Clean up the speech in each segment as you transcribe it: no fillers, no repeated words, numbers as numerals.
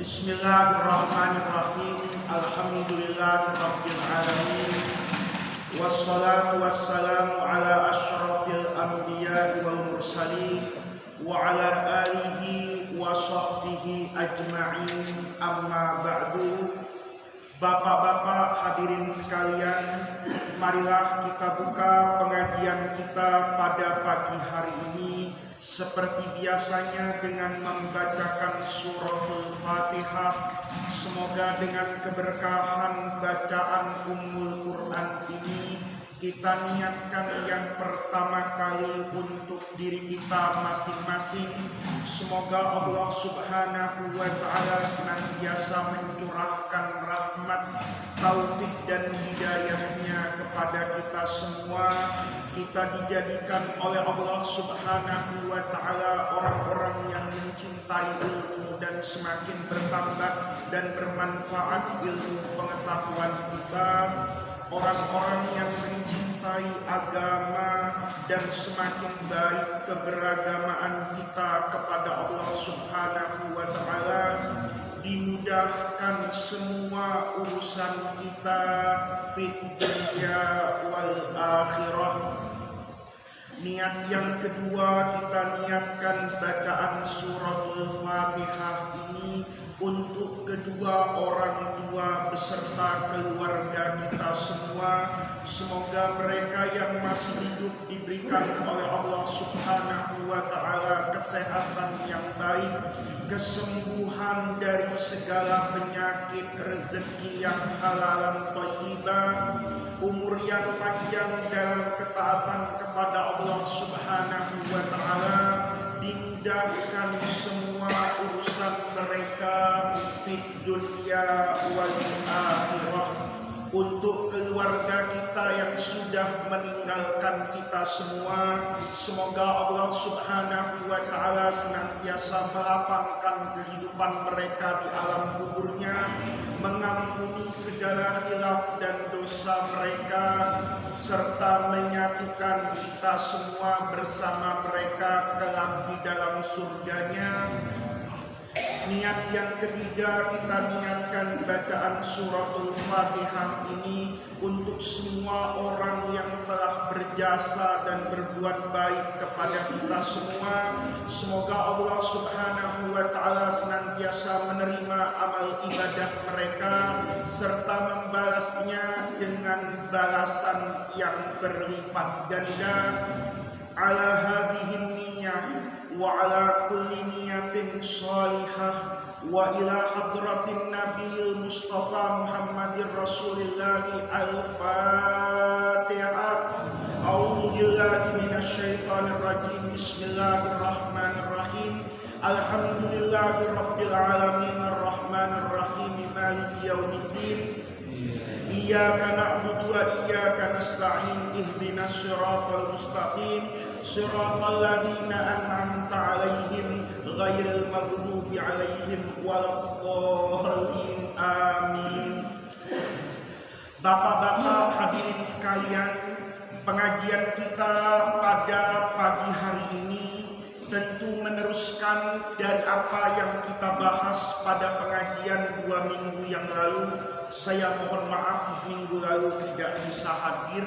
Bismillahirrahmanirrahim. Alhamdulillahirabbil alamin. Wassalatu wassalamu ala asyrafil anbiya'i wal mursalin wa ala alihi wa sahbihi ajma'in. Amma ba'du. Bapak-bapak hadirin sekalian, marilah kita buka pengajian kita pada pagi hari ini seperti biasanya dengan membacakan suratul Fatihah. Semoga dengan keberkahan bacaan Ummul Quran ini kita niatkan yang pertama kali untuk diri kita masing-masing. Semoga Allah Subhanahu wa ta'ala senantiasa mencurahkan rahmat, taufik dan hidayahnya kepada kita semua. Kita dijadikan oleh Allah Subhanahu wa ta'ala orang-orang yang mencintai ilmu dan semakin bertambah dan bermanfaat ilmu pengetahuan kita, orang-orang yang mencintai agama dan semakin baik keberagamaan kita kepada Allah Subhanahu wa ta'ala. Dimudahkan semua urusan kita fid dunya wal akhirah. Niat yang kedua, kita niatkan bacaan suratul Fatihah ini untuk kedua orang tua beserta keluarga kita semua. Semoga mereka yang masih hidup diberikan oleh Allah Subhanahu wa ta'ala kesehatan yang baik, kesembuhan dari segala penyakit, rezeki yang halal thayyibah, umur yang panjang dalam ketaatan kepada Allah Subhanahu wa ta'ala, dimudahkan semua urusan mereka fid dunya wal akhirah. Untuk keluarga kita yang sudah meninggalkan kita semua, semoga Allah Subhanahu wa ta'ala senantiasa melapangkan kehidupan mereka di alam kuburnya, mengampuni segala khilaf dan dosa mereka, serta menyatukan kita semua bersama mereka kelak di dalam surganya. Niat yang ketiga, kita niatkan bacaan suratul Fatihah ini untuk semua orang yang telah berjasa dan berbuat baik kepada kita semua. Semoga Allah Subhanahu wa ta'ala senantiasa menerima amal ibadah mereka serta membalasnya dengan balasan yang berlipat ganda. Ala hadhihi niyyah wa ala kulli niyatin shalihah wa ila hadratin nabiyil mustafa Muhammadir Rasulillah al-Fatihah. A'udzu billahi minasyaitonir rajim. Bismillahirrahmanirrahim. Alhamdulillahi rabbil alamin arrahmanir rahim maliki yaumiddin. Iyyaka na'budu wa iyyaka nasta'in. Ihdinas siratal mustaqim. Siratal ladzina an'amta 'alaihim ghairil maghdubi 'alaihim waladdallin. Amin. Bapak-bapak hadirin sekalian, pengajian kita pada pagi hari ini tentu meneruskan dari apa yang kita bahas pada pengajian 2 minggu yang lalu. Saya mohon maaf minggu lalu tidak bisa hadir.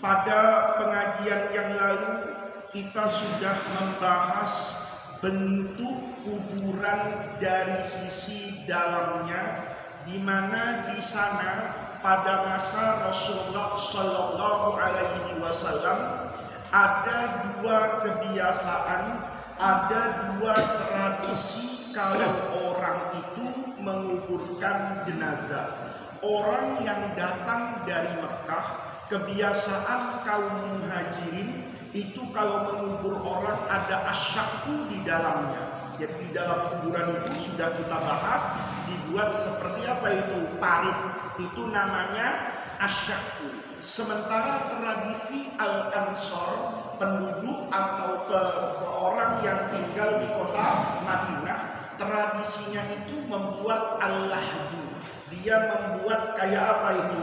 Pada pengajian yang lalu kita sudah membahas bentuk kuburan dari sisi dalamnya, di mana di sana pada masa Rasulullah Shallallahu Alaihi Wasallam ada 2 kebiasaan, ada 2 tradisi kalau orang itu menguburkan jenazah. Orang yang datang dari Mekah, kebiasaan kaum muhajirin itu kalau mengubur orang ada asyakku di dalamnya. Jadi di dalam kuburan itu sudah kita bahas, dibuat seperti apa itu? Parit. Itu namanya asyakku. Sementara tradisi al-ansor, penduduk atau ke orang yang tinggal di kota Madinah, tradisinya itu membuat al-lahdu. Dia membuat kayak apa ini?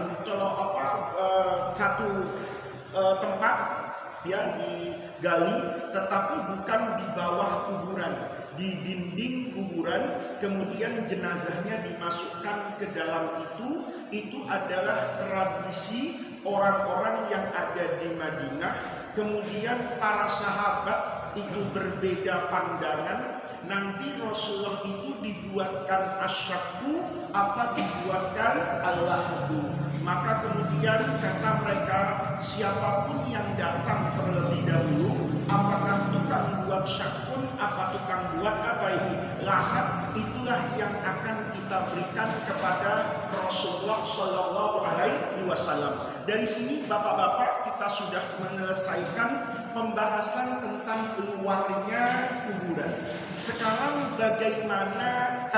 Satu tempat ya digali, tetapi bukan di bawah kuburan. di dinding kuburan, kemudian jenazahnya dimasukkan ke dalam itu adalah tradisi orang-orang yang ada di Madinah. Kemudian para sahabat itu berbeda pandangan. Nanti Rasulullah itu dibuatkan asyakku, apa dibuatkan al-lahdu. Maka kemudian kata mereka, siapapun yang datang terlebih dahulu, apakah tukang buat syakun, apa tukang buat apa ini lahat, itulah yang akan kita berikan kepada Rasulullah Shallallahu Alaihi Wasallam. Dari sini bapak-bapak kita sudah menyelesaikan pembahasan tentang luarnya kuburan. Sekarang bagaimana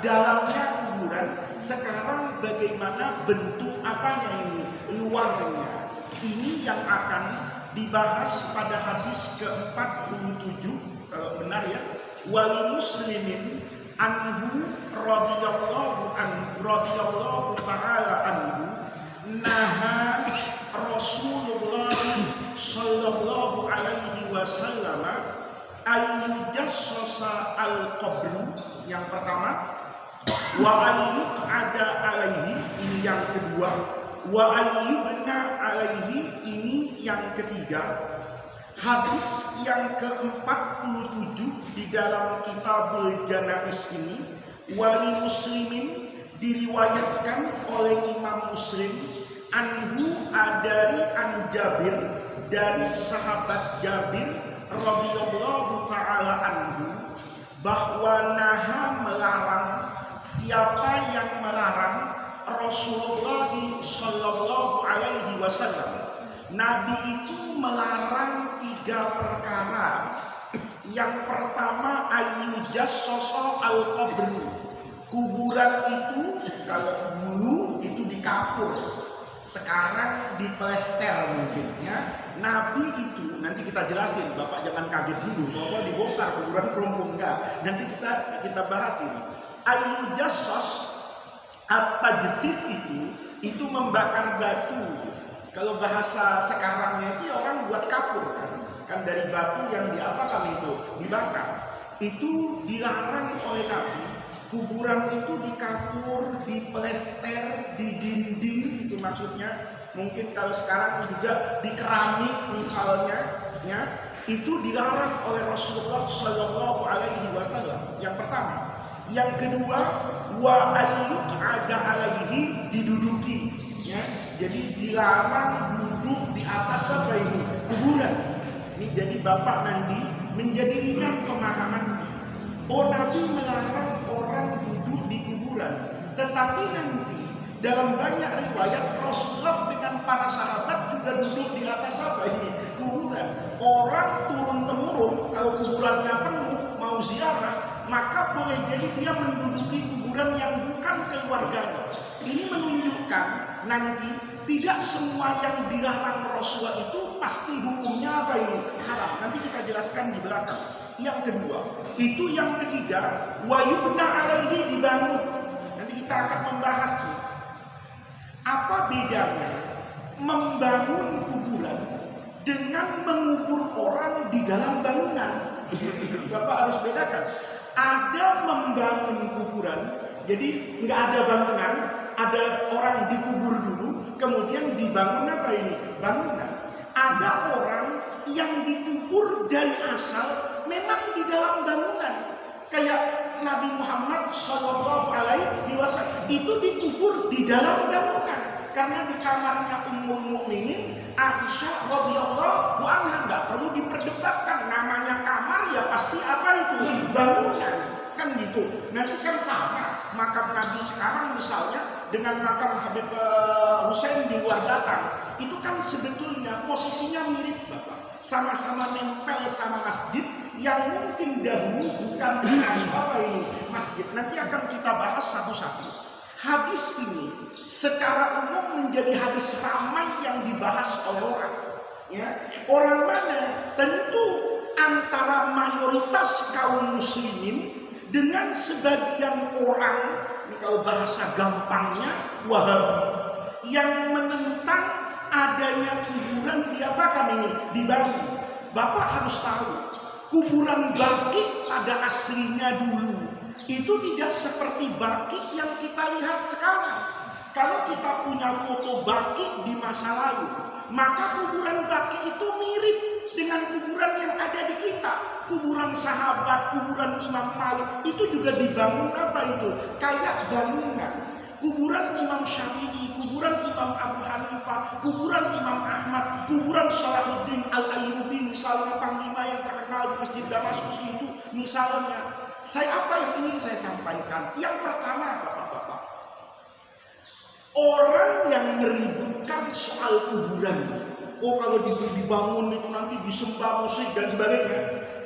dalamnya kuburan? Sekarang bagaimana bentuk apanya ini? Luarnya. Ini yang akan dibahas pada hadis ke-47 kalau benar ya. Wal muslimin anhu radhiyallahu ta'ala anhu naha Rasulullah sallallahu alaihi wasallam ayyujassasa al-qabru, yang pertama, wa ayyuq'ada alaihi, ini yang kedua, wa ayyubna alaihi, ini yang ketiga. Hadis yang ke-47 di dalam Kitabul Janaiz ini, wali muslimin, diriwayatkan oleh Imam Muslim, anhu dari an Jabir, dari sahabat Jabir radhiyallahu ta'ala anhu, bahwa naha melarang, siapa yang melarang Rasulullah sallallahu alaihi wasallam. Nabi itu melarang 3 perkara. Yang pertama, ayyujassasa al-qabru. Kuburan itu kalau dulu itu dikapur, sekarang diplester mungkin ya. Nabi itu nanti kita jelasin, Bapak jangan kaget dulu bahwa dibongkar kuburan perempuan, enggak. Nanti kita bahas ini. Ayyujassas at-tajsis itu membakar batu. Kalau bahasa sekarangnya itu orang buat kapur kan dari batu yang diapakan itu dibakar. Itu dilarang oleh Nabi. Kuburan itu dikapur, diplester, di dinding, itu maksudnya. Mungkin kalau sekarang juga di keramik misalnya, ya, itu dilarang oleh Rasulullah Shallallahu Alaihi Wasallam. Yang pertama, yang kedua, wa ayyuq'ada alaihi, diduduki, ya. Jadi dilarang duduk di atas apa ini? Kuburan. Ini jadi Bapak nanti menjadi ringan pemahaman. Oh, Nabi melarang orang duduk di kuburan. Tetapi nanti dalam banyak riwayat Rasulullah dengan para sahabat juga duduk di atas apa ini? Kuburan. Orang turun-temurun kalau kuburannya penuh mau ziarah, maka boleh jadi dia menduduki kuburan yang bukan keluarganya. Ini menunjukkan nanti tidak semua yang dilarang Rasulullah itu pasti hukumnya apa ini? Haram. Nanti kita jelaskan di belakang. Yang kedua, itu yang ketiga, wa yubna alaihi, dibangun. Nanti kita akan membahasnya. Apa bedanya membangun kuburan dengan mengubur orang di dalam bangunan? Bapak harus bedakan. Ada membangun kuburan, jadi nggak ada bangunan, ada orang dikubur dulu, kemudian dibangun apa ini? Bangunan. Ada orang yang dikubur dari asal memang di dalam bangunan, kayak Nabi Muhammad Shallallahu Alaihi Wasallam itu dikubur di dalam bangunan, karena di kamarnya Ummul Mukminin Aisyah radhiyallahu anha, nggak perlu diperdebatkan, namanya kamar ya pasti apa itu? Bangunan, kan gitu. Nanti kan sama makam Nabi sekarang misalnya dengan makam Habib Hussein di luar Batang, itu kan sebetulnya posisinya mirip Bapak, sama-sama nempel sama masjid yang mungkin dahulu bukan apa ini masjid. Nanti akan kita bahas satu-satu. Hadis ini secara umum menjadi hadis ramai yang dibahas oleh orang. Ya, orang mana? Tentu antara mayoritas kaum muslimin dengan sebagian orang, ini kalau bahasa gampangnya Wahabi, yang menentang adanya kuburan diapakan ini? Dibangun. Bapak harus tahu, Kuburan Baqi pada aslinya dulu itu tidak seperti Baqi yang kita lihat sekarang. Kalau kita punya foto Baqi di masa lalu, maka kuburan Baqi itu mirip dengan kuburan yang ada di kita. Kuburan sahabat, kuburan Imam Malik itu juga dibangun apa itu? Kayak bangunan. Kuburan Imam Syafi'i, kuburan Imam Abu Hanifah, kuburan Imam Ahmad, kuburan Salahuddin Al-Ayyubi, misalnya panglima yang terkenal di Masjid Damaskus itu, misalnya. Apa yang ingin saya sampaikan? Yang pertama, Bapak-bapak, orang yang meributkan soal kuburan, kalau dibangun itu nanti disembah musik dan sebagainya,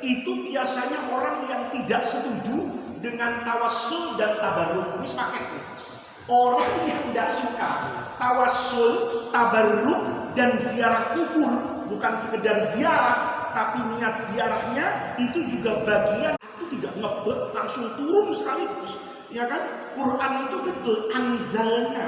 itu biasanya orang yang tidak setuju dengan tawassul dan tabarruk. Ini sepaket nih. Orang yang tidak suka tawassul, tabarruk, dan ziarah kubur, bukan sekedar ziarah, tapi niat ziarahnya itu juga bagian, itu tidak ngebet langsung turun sekaligus, ya kan? Quran itu betul anzalna,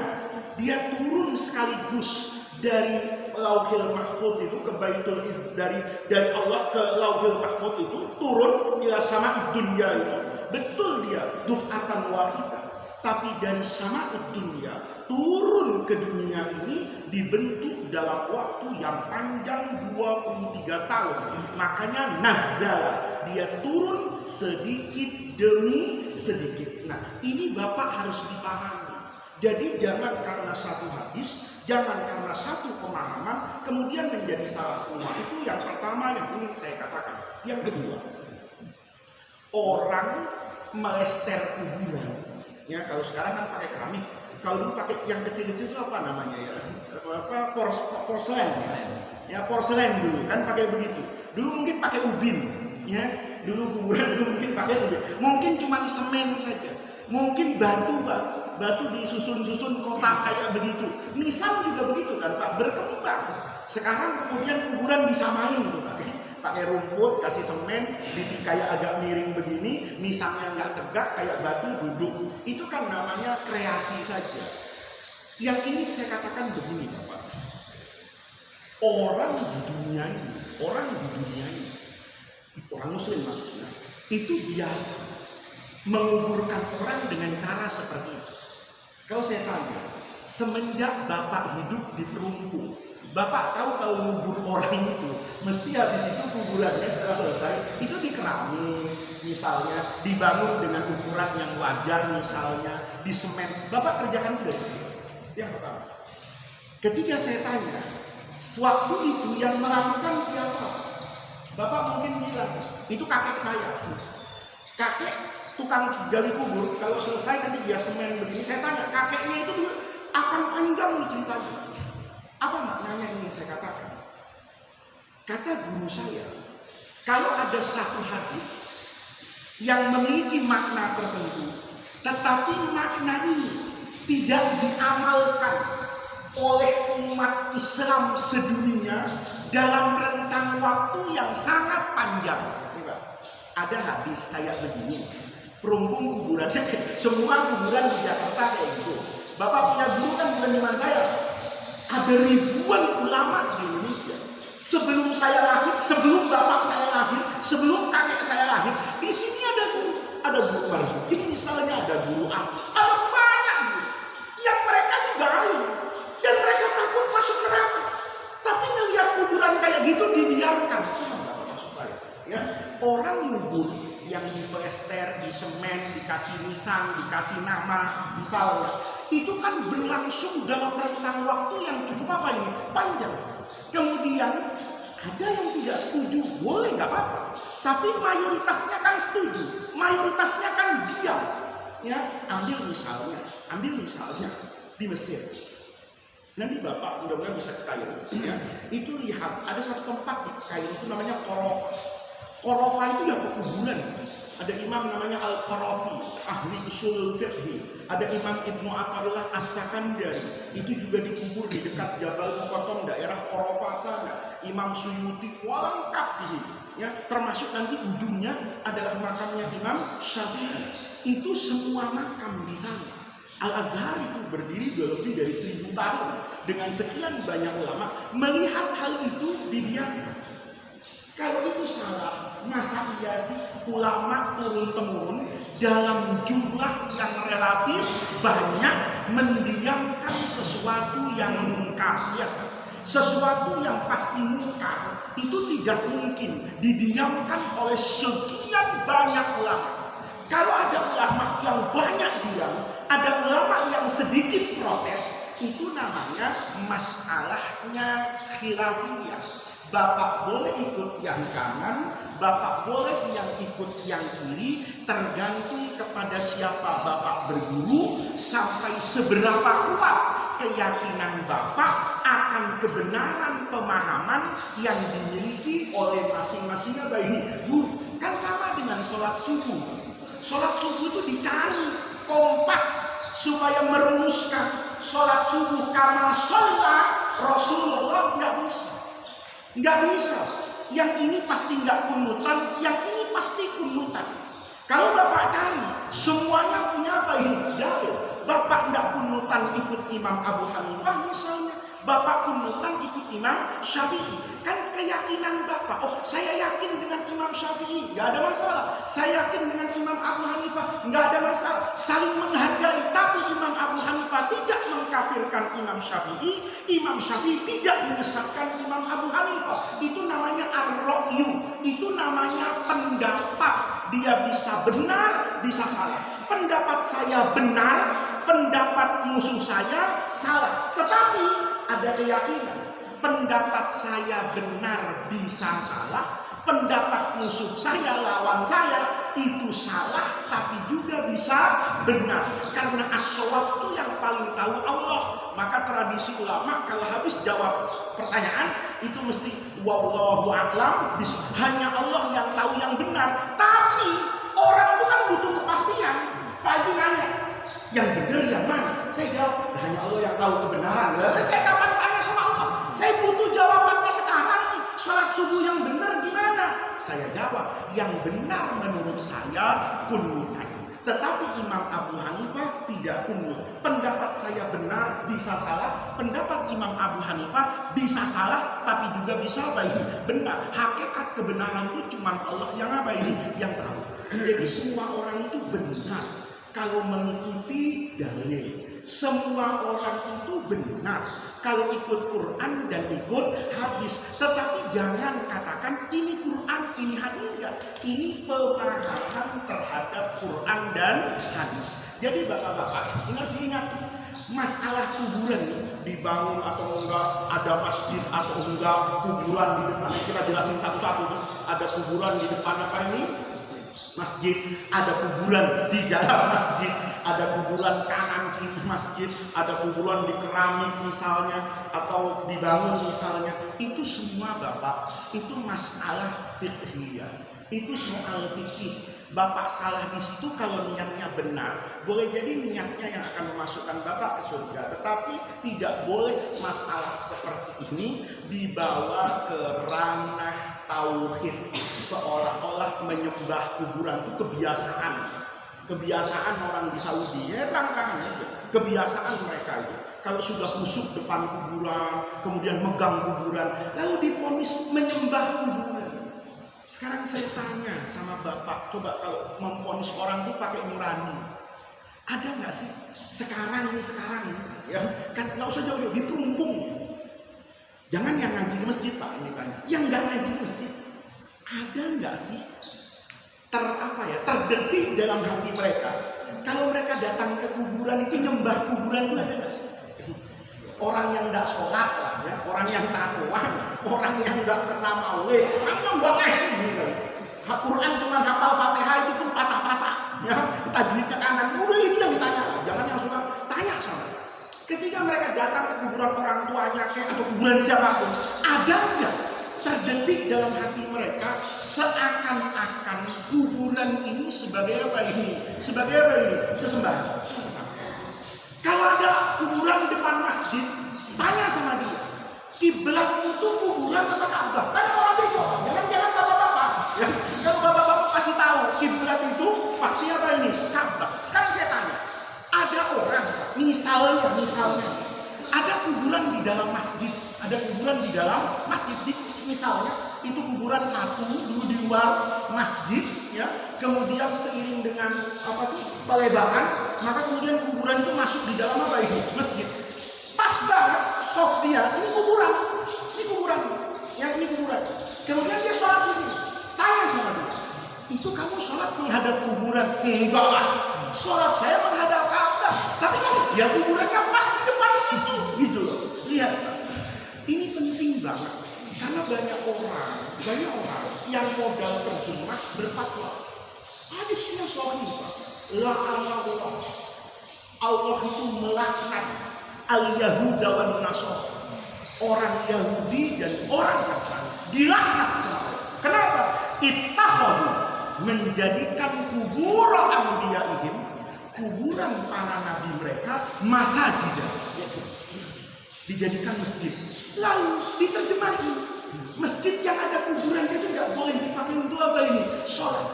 dia turun sekaligus dari Lauhil Mahfuz itu ke Baitul dari Allah ke Lauhil Mahfuz itu turun ila sama dunya itu betul dia duf'atan wahidah. Tapi dari sama'ud dunya turun ke dunia ini dibentuk dalam waktu yang panjang 23 tahun. Makanya nazzala, dia turun sedikit demi sedikit. Nah, ini Bapak harus dipahami. Jadi jangan karena satu hadis, jangan karena satu pemahaman kemudian menjadi salah semua. Itu yang pertama yang ingin saya katakan. Yang kedua, orang melester kuburan. Ya, kalau sekarang kan pakai keramik. Kalau dulu pakai yang kecil-kecil itu apa namanya ya? Porselen ya. Ya, porselen dulu kan pakai begitu. Dulu mungkin pakai ubin, ya. Dulu kuburan dulu mungkin pakai ubin. Mungkin cuma semen saja. Mungkin batu, Pak. Batu disusun-susun kotak kayak begitu. Nisan juga begitu kan, Pak, berkembang. Sekarang kemudian kuburan disamain tuh, Pak. Pakai rumput, kasih semen, kayak agak miring begini, nisannya nggak tegak kayak batu duduk. Itu kan namanya kreasi saja. Yang ingin saya katakan begini, Bapak. Orang di dunia ini, orang Muslim maksudnya, itu biasa menguburkan orang dengan cara seperti itu. Kalau saya tanya, semenjak Bapak hidup di Perumpu, Bapak tahu kalau ngubur orang itu, mesti habis itu kuburannya setelah selesai, itu dikerami, misalnya, dibangun dengan ukuran yang wajar, misalnya, di semen. Bapak kerjakan itu dari situ. Yang pertama. Ketika saya tanya, waktu itu yang melakukan siapa? Bapak mungkin bilang, itu kakek saya. Kakek tukang gali kubur, kalau selesai nanti dia semen begini. Saya tanya, kakeknya itu dulu akan panjang nih ceritanya. Apa maknanya yang ingin saya katakan? Kata guru saya, kalau ada satu hadis yang memiliki makna tertentu, tetapi makna ini tidak diamalkan oleh umat Islam sedunia dalam rentang waktu yang sangat panjang. Ada hadis kayak begini, perumpung kuburannya, semua kuburan di Jakarta kayak gitu. Bapak punya guru kan bukan cuma saya. Ada ribuan ulama di Indonesia. Sebelum saya lahir, sebelum bapak saya lahir, sebelum kakek saya lahir, di sini ada guru. Ada guru Marzuki misalnya, ada guru A. Ada banyak guru. Yang mereka juga alim. Dan mereka takut masuk neraka. Tapi ngelihat kuburan kayak gitu dibiarkan. Maksud saya, ya, orang ngubur yang diplester, di semen, dikasih nisan, dikasih nama, misalnya, itu kan berlangsung dalam rentang waktu yang cukup apa ini? Panjang. Kemudian ada yang tidak setuju, boleh nggak apa-apa. Tapi mayoritasnya kan setuju, mayoritasnya kan diam. Ya, ambil misalnya di Mesir. Nanti Bapak mudah-mudahan bisa ke Kairo. Ya, itu lihat ada satu tempat di Kairo itu namanya Qorofa. Qorofa itu ya pekuburan. Ada imam namanya Al-Qarafi, ahli usul fiqh. Ada Imam Ibnu Athaillah As-Sakandari, itu juga dikubur di dekat Jabal Muqattam, daerah Qorofa sana. Imam Suyuti, lengkap di sini. Ya, termasuk nanti ujungnya adalah makamnya Imam Syafi'i. Itu semua makam di sana. Al-Azhar itu berdiri lebih dari 1000 tahun dengan sekian banyak ulama. Melihat hal itu dibiarkan. Kalau itu salah, masa iya sih ulama turun-temurun dalam jumlah yang relatif banyak mendiamkan sesuatu yang mungkar, ya? Sesuatu yang pasti mungkar itu tidak mungkin didiamkan oleh sekian banyak ulama. Kalau ada ulama yang banyak diam, ada ulama yang sedikit protes, itu namanya masalahnya khilafiyah. Bapak boleh ikut yang kanan, Bapak boleh yang ikut yang kiri, tergantung kepada siapa Bapak berguru, sampai seberapa kuat keyakinan Bapak akan kebenaran pemahaman yang dimiliki oleh masing-masing guru. Kan sama dengan sholat subuh. Sholat subuh itu dicari kompak supaya merumuskan sholat subuh kama sholat Rasulullah, nggak bisa. Nggak bisa. Yang ini pasti nggak kunutan, yang ini pasti kunutan. Kalau Bapak cari, semuanya punya apa ini? Dalil. Bapak nggak kunutan ikut Imam Abu Hanifah misalnya, Bapak kunutan ikut Imam Syafi'i. Kan keyakinan Bapak, oh saya yakin dengan Imam Syafi'i, nggak ada masalah. Saya yakin dengan Imam Abu Hanifah, nggak ada masalah. Saling menghargai. Tapi Imam Abu Hanifah tidak mengkafirkan Imam Syafi'i, Imam Syafi'i tidak menyesatkan Imam Abu Hanifah. Itu namanya ar-ra'yu, itu namanya pendapat. Dia bisa benar, bisa salah. Pendapat saya benar, pendapat musuh saya salah. Tetapi ada keyakinan, pendapat saya benar bisa salah, pendapat musuh saya, lawan saya itu salah, tapi juga bisa benar. Karena as-shawab itu yang paling tahu Allah. Maka tradisi ulama kalau habis jawab pertanyaan itu mesti wallahu a'lam, hanya Allah yang tahu yang benar. Tapi orang itu kan butuh kepastian. Pak Haji nanya, yang benar yang mana? Saya jawab, hanya Allah yang tahu kebenaran. Saya kapan tanya sama Allah? Saya butuh jawabannya sekarang nih. Sholat subuh yang benar gimana? Saya jawab, yang benar menurut saya kunutan. Tetapi Imam Abu Hanifah tidak kunut. Pendapat saya benar bisa salah, pendapat Imam Abu Hanifah bisa salah, tapi juga bisa apa ini? Benar. Hakikat kebenaran itu cuma Allah yang apa ini? Yang tahu. Jadi semua orang itu benar kalau mengikuti dalil. Semua orang itu benar kalau ikut Quran dan ikut hadis. Tetapi jangan katakan ini Quran, ini hadis. Enggak. Ini pemahaman terhadap Quran dan hadis. Jadi bapak-bapak, ini harus diingat. Masalah kuburan dibangun atau enggak, ada masjid atau enggak, kuburan di depan. Kita jelasin satu-satu. Ada kuburan di depan apa ini? Masjid. Ada kuburan di jalan masjid. Ada kuburan kanan kiri masjid. Ada kuburan di keramik misalnya, atau dibangun misalnya. Itu semua bapak, itu masalah fiqhiyah. Itu soal fikih. Bapak salah di situ kalau niatnya benar. Boleh jadi niatnya yang akan memasukkan bapak ke surga. Tetapi tidak boleh masalah seperti ini dibawa ke ranah tauhid. Seolah-olah menyembah kuburan itu kebiasaan. Kebiasaan orang di Saudi. Ya terang-terangan aja. Kebiasaan mereka itu. Kalau sudah khusyuk depan kuburan, kemudian megang kuburan, lalu divonis menyembah kuburan. Sekarang saya tanya sama bapak, coba kalau memvonis orang itu pakai nurani, ada nggak sih? Sekarang ini, ya kan nggak usah jauh-jauh, di Perumpung. Jangan yang ngaji di masjid pak, ini tanya. Yang nggak ngaji di masjid, ada nggak sih terdetik dalam hati mereka? Kalau mereka datang ke kuburan itu nyembah kuburan itu ada nggak sih? Orang yang tidak sholat lah, ya. Orang yang tatoan, orang yang tidak pernah maulid, orang yang nggak ngaji gitu. Quran cuma hafal Fatihah itu pun patah-patah, ya. Tajwidnya kanan, udah itu yang ditanya. Jangan yang suka tanya sama. Ketika mereka datang ke kuburan orang tuanya, atau kuburan siapapun, ada nggak terdetik dalam hati mereka seakan-akan kuburan ini sebagai apa ini? Sebagai apa ini? Sesembahan. Kalau ada kuburan depan masjid, tanya sama dia, kiblatmu itu kuburan atau Ka'bah? Tanya orang bego, jangan bapak-bapak. Ya. Kalau bapak-bapak pasti tahu, kiblat itu pasti apa ini? Ka'bah. Sekarang saya tanya, ada orang, misalnya, ada kuburan di dalam masjid, misalnya itu kuburan satu dulu di luar masjid, ya. Kemudian seiring dengan pelebaran, maka kemudian kuburan itu masuk di dalam masjid. Pas banget soft dia, ini kuburan, ya ini kuburan. Kemudian dia sholat di sini. Tanya sama dia, itu kamu sholat menghadap kuburan? Enggak lah, sholat saya menghadap Ka'bah. Tapi kan ya kuburannya pas di depan situ, gitu loh. Lihat, ini penting banget karena banyak orang yang modal terjemah berfatwa. Hadisnya sahih, Pak. Allah itu melaknat al-Yahuda wan Nasara. Orang Yahudi dan orang Nasrani dilaknat semua. Kenapa? Ittakhadhu, menjadikan kuburan anbiya'ihim, kuburan para nabi mereka, masajid, dijadikan masjid. Lalu diterjemahin, masjid yang ada kuburan itu tidak boleh dipakai untuk apa ini? Sholat.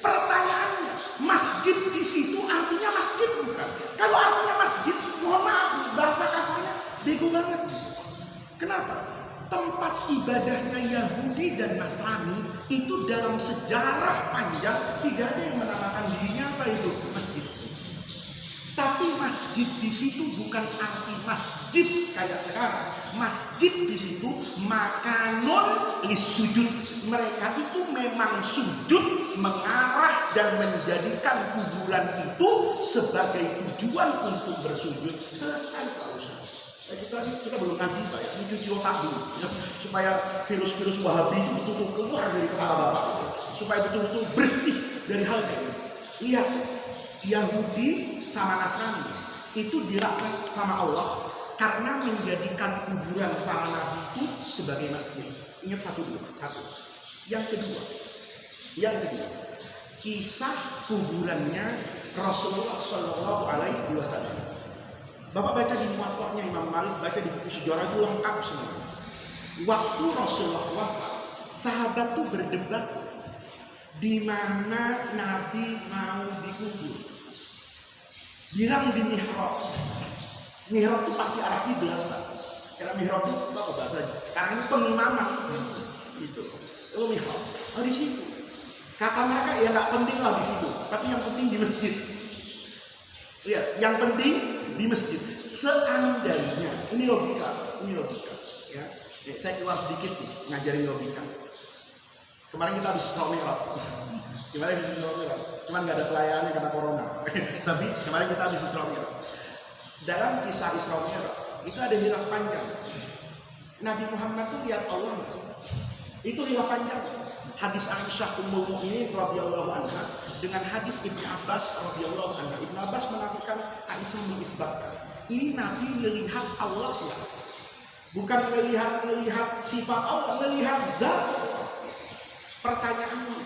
Pertanyaannya, masjid di situ artinya masjid bukan? Kalau artinya masjid, mohon maaf, bahasa kasarnya bego banget. Kenapa? Tempat ibadahnya Yahudi dan Nasrani itu dalam sejarah panjang tidak ada yang menamakan dirinya apa itu masjid. Tapi masjid di situ bukan arti masjid kayak sekarang. Masjid di situ makanun lisujud. Mereka itu memang sujud mengarah dan menjadikan kuburan itu sebagai tujuan untuk bersujud. Selesai Pak Ustaz. Kita belum ngaji Pak ya, ini cuci otak dulu ya, supaya virus-virus Wahabi itu betul-betul keluar dari kepala Bapak, supaya betul-betul bersih dari hal ini. Lihat, Yahudi sama Nasrani itu dilaknat sama Allah karena menjadikan kuburan para nabi itu sebagai masjid. Ingat satu. Yang kedua, kisah kuburannya Rasulullah Shallallahu Alaihi Wasallam. Bapak baca di Muwatta'nya Imam Malik, baca di buku sejarah itu lengkap semua. Waktu Rasulullah wafat, sahabat tuh berdebat di mana Nabi mau dikubur. Bilang di mihrab. Mihrab itu pasti arah kiblat, Pak. Karena mihrab itu apa bahasanya? Sekarang ini pengimaman. Gitu. Lalu mihrab, di situ. Kata mereka ya nggak penting lah di situ, tapi yang penting di masjid. Lihat, yang penting di masjid. Seandainya, ini logika, ya. Saya keluar sedikit nih, ngajarin logika. Kemarin kita habis Isra Mi'raj. Cuman nggak ada pelayanannya karena corona. Tapi kemarin kita habis Isra Mi'raj. Dalam kisah Isra Mi'raj itu ada hilaf panjang. Nabi Muhammad tuh lihat Allah nggak sih? Itu hilaf panjang. Hadis Aisyah Ummul Mukminin radhiyallahu anha dengan hadis Ibnu Abbas radhiyallahu anha. Ibnu Abbas menafikan, Aisyah mengisbatkan. Ini Nabi melihat Allah ya. Bukan melihat sifat Allah, melihat zat. Pertanyaannya,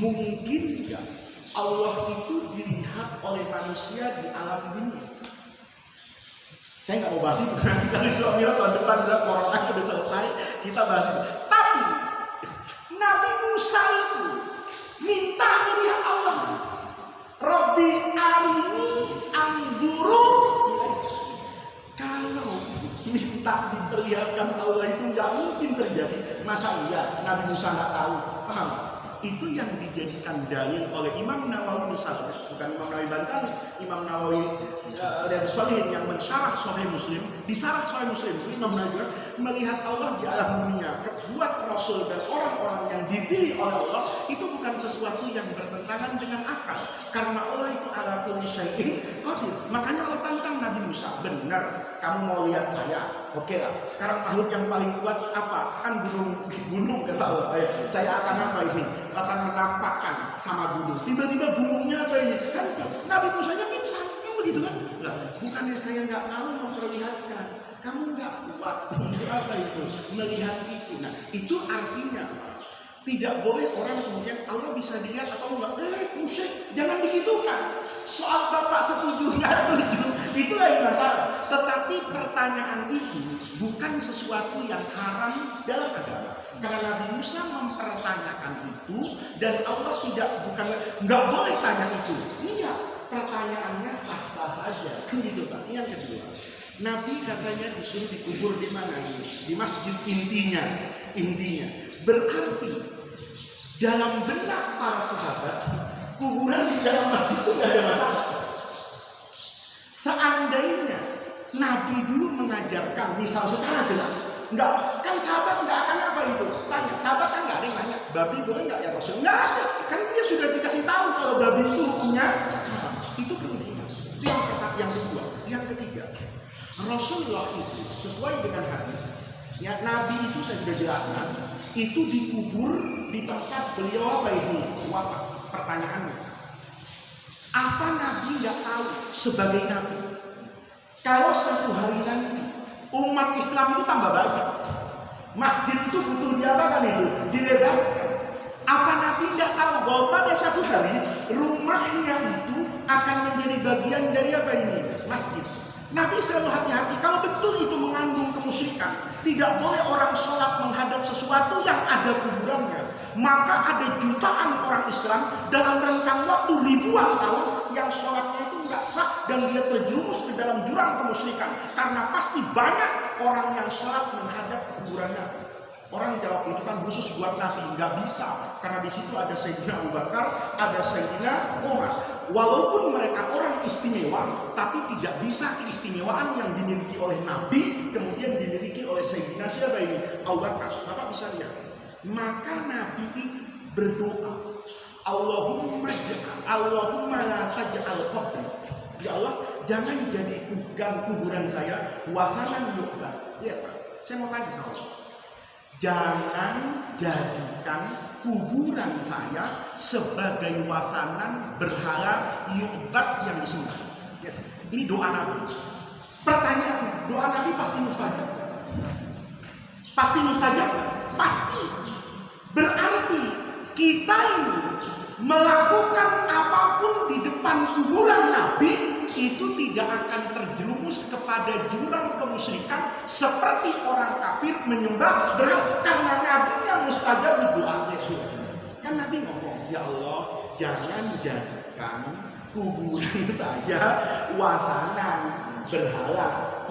mungkin nggak Allah itu dilihat oleh manusia di alam dunia? Saya nggak mau bahas itu. Nanti kali Isra Mi'raj tahun depan udah corona udah selesai, kita bahas itu. Tapi Nabi Musa itu minta melihat Allah. Rabbi arini anzuru. Kalau minta diperlihatkan Allah itu nggak mungkin terjadi. Masa iya Nabi Musa nggak tahu? Paham? Itu yang dijadikan dalil oleh Imam Nawawi misalnya, bukan Imam Nawawi Bantani, Imam Nawawi Riyadhus Shalihin yang mensyarah Sahih Muslim. Di syarah Sahih Muslim itu Imam Nawawi melihat Allah di alam dunia. Buat Rasul dan orang-orang yang dipilih oleh Allah itu bukan sesuatu yang bertentangan dengan akal, karena Allah itu ala kulli syai'in qadir. Makanya Allah tantang Nabi Musa, benar kamu mau lihat saya? Oke lah. Sekarang makhluk yang paling kuat apa? Kan gunung kata Allah. Saya akan apa ini? Akan menampakkan sama gunung. Tiba-tiba gunungnya apa ini? Kan Nabi Musa nya pingsan, kan begitu kan? Lah, bukannya saya nggak mau memperlihatkan, kamu nggak kuat untuk apa itu? Melihat itu. Nah, itu artinya tidak boleh orang kemudian Allah bisa dilihat atau enggak. Musyrik, jangan digitukan. Soal Bapak setuju nggak setuju, itulah yang masalah. Tetapi pertanyaan itu bukan sesuatu yang haram dalam agama. Karena Nabi Musa mempertanyakan itu dan Allah nggak boleh tanya itu. Iya, pertanyaannya sah-sah saja. Gitu Pak. Yang kedua, Nabi katanya disuruh dikubur di mana? Di masjid intinya. intinya. Berarti dalam benak para sahabat, kuburan di dalam masjid itu nggak ada masalah. Seandainya Nabi dulu mengajarkan, misal secara jelas, nggak, kan sahabat nggak akan apa itu tanya. Sahabat kan nggak ada yang nanya, babi boleh nggak ya Rasul? Nggak ada, kan dia sudah dikasih tahu kalau babi itu hukumnya. Itu berlebihan. Itu yang kedua. Yang ketiga, Rasulullah itu sesuai dengan hadis, ya Nabi itu saya sudah jelaskan, itu dikubur di tempat beliau apa ini wafat. Pertanyaannya, apa Nabi nggak tahu sebagai Nabi kalau satu hari nanti umat Islam itu tambah banyak, masjid itu butuh diapakan itu, dilebarkan. Apa Nabi nggak tahu bahwa pada satu hari rumahnya itu akan menjadi bagian dari apa ini, masjid? Nabi selalu hati-hati kalau betul itu mengandung kemusyrikan. Tidak boleh orang sholat menghadap sesuatu yang ada kuburannya. Maka ada jutaan orang Islam dalam rentang waktu ribuan tahun yang sholatnya itu nggak sah dan dia terjerumus ke dalam jurang kemusyrikan. Karena pasti banyak orang yang sholat menghadap kuburannya. Orang jawab itu kan khusus buat Nabi, nggak bisa karena di situ ada Sayyidina Abu Bakar, ada Sayyidina Umar. Walaupun mereka orang istimewa, tapi tidak bisa keistimewaan yang dimiliki oleh Nabi kemudian dimiliki oleh Sayyidina siapa ini? Abu Bakar. Bapak bisa lihat. Maka Nabi itu berdoa, Allahumma la taj'al qabri. Ya Allah, jangan jadikan kuburan saya wathanan yu'bad. Lihat Pak, saya mau tanya sama Allah. Jangan jadikan kuburan saya sebagai wathanan berhala yu'bad yang disembah. Ya, ini doa Nabi. Pertanyaannya, doa Nabi pasti mustajab. Pasti mustajab? Pasti. Berarti kita ini melakukan apapun di depan kuburan Nabi itu tidak akan terjerumus kepada jurang kemusyrikan seperti orang kafir menyembah berhala, karena Nabinya mustajab doanya. Kan Nabi ngomong, ya Allah jangan jadikan kuburan saya wathanan berhala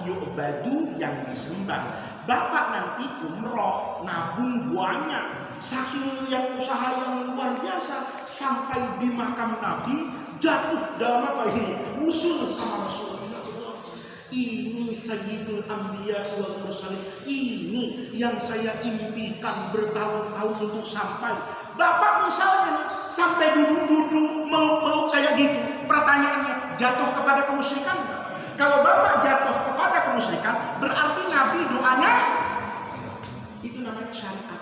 yu'badu yang disembah. Bapak nanti umroh nabung banyak, saking lihat usaha yang luar biasa sampai di makam Nabi jatuh dalam apa ini? Usul sama Rasulullah. Ini Sayyidul Anbiya wal Mursalin. Ini yang saya impikan bertahun-tahun untuk sampai. Bapak misalnya sampai duduk-duduk mau kayak gitu. Pertanyaannya, jatuh kepada kemusyrikan enggak? Kalau Bapak jatuh kepada kemusyrikan, berarti Nabi doanya itu namanya syariat.